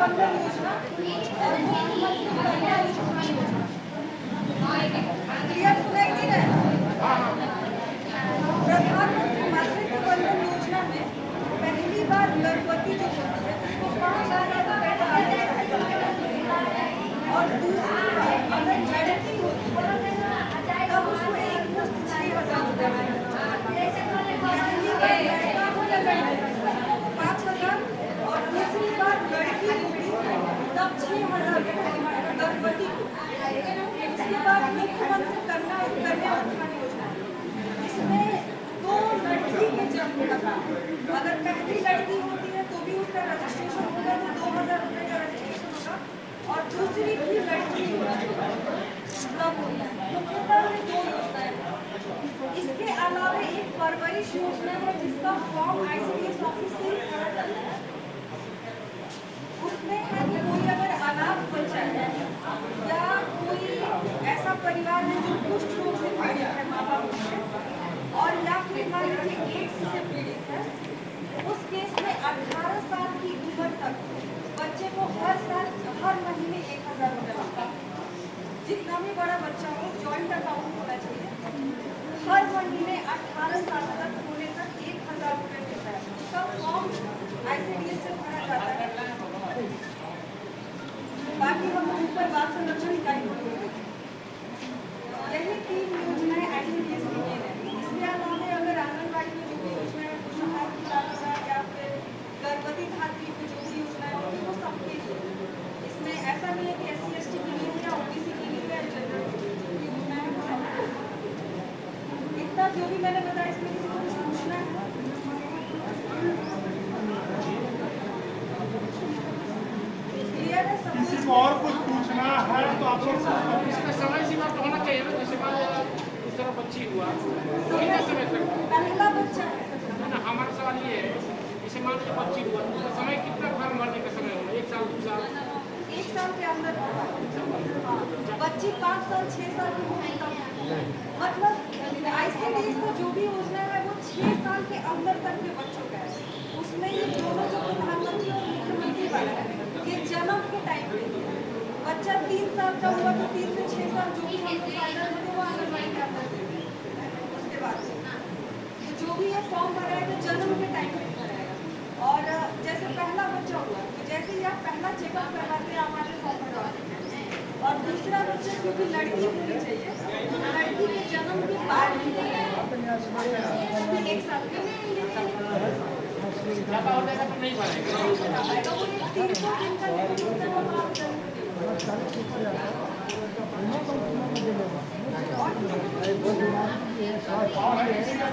बंधन योजना और मुख्यमंत्री कन्या योजना। क्लियर सुनाई दे रहा है? प्रधानमंत्री मातृत्व बंधन योजना में पहली बार गर्भवती जो होती है उसको 5,000 रुपए का आर्थिक सहायता मिलता है और दूसरी बार अगर लड़की होती है तब उसको एक मुश्त 6,000 रुपए मिलता है। पहली बार लड़का हो या लड़की 5,000 और दूसरी बार लड़की होगी तब 6,000 रुपए गर्भवती को। इसके बाद मुख्यमंत्री कन्या उत्थान योजना, इसमें 2 लड़की के जन्म का अगर पहली लड़की होती है तो भी उसका रजिस्ट्रेशन होगा तो 2,000 रुपए का रजिस्ट्रेशन होगा और दूसरी भी लड़की तब होता है। मुख्यतः में 2 योजनाएं हैं। इसके अलावा एक परवरिश योजना है जिसका फॉर्म ICDS ऑफिस से भरा जाता है। उसमें है कि कोई अगर अनाथ बच्चा है या कोई ऐसा परिवार है जो कुष्ठ रोग से पीड़ित है माँ बाप से और या फिर मान लीजिए एड्स से पीड़ित है, उस केस में 18 साल की उम्र तक बच्चे को हर साल हर महीने 1,000 रुपये मिलता है। जितना भी बड़ा बच्चा हो जॉइंट अकाउंट होना चाहिए। हर महीने 18 साल तक होने तक 1,000 रुपये मिलता है। उसका फॉर्म ICDS से भरा जाता है। बाकी हम ऊपर बाल संरक्षण इकाई को यही 3 योजनाएं ICDS की हैं। इसके अलावा अगर आंगनबाड़ी में जो भी योजनाएं पोषाहार खिलाना या फिर गर्भवती धात्री की जो भी योजनाएं होंगी वो सबके लिए। इसमें ऐसा नहीं है कि SC ST के लिए या OBC के लिए या जनरल योजनाएं। इतना जो भी मैंने बताया इसमें किसी को कुछ पूछना है? क्लियर है सब? किसी को और कुछ पूछना है तो आप लोग इसका समय सीमा तो होना चाहिए ना, जैसे मान लीजिए इस तरह बच्ची हुआ कितने समय तक पहला बच्चा ना। हमारा सवाल ये है, जैसे मान लीजिए बच्ची हुआ तो उसका समय कितना फॉर्म भरने का समय होगा? 1 साल 2 साल? 1 साल के अंदर बच्ची 5 साल 6 साल की होगी तब मतलब ICDS का जो भी योजना है वो 6 साल के अंदर तक के बच्चों का है। उसमें ये दोनों जो प्रधानमंत्री और मुख्यमंत्री वाला है ये जन्म के टाइम पे बच्चा 3 साल का हुआ तो 3 से 6 साल जो भी हमको फायदा मिले वो आंगनबाड़ी के अंदर देंगे। उसके बाद तो जो भी ये फॉर्म भराएगा जन्म के टाइम पे भराएगा और जैसे पहला बच्चा हुआ तो जैसे ही आप पहला चेकअप करवाते हैं हमारे फॉर्म भरवाते हैं और दूसरा बच्चा क्योंकि लड़की होनी चाहिए तो लड़की के जन्म के बाद भी 1 साल के ज़्यादा हो जाएगा तो नहीं भरेगा। तो वो 300 दिन का लिमिट होता है वो आप जन्म और किसी का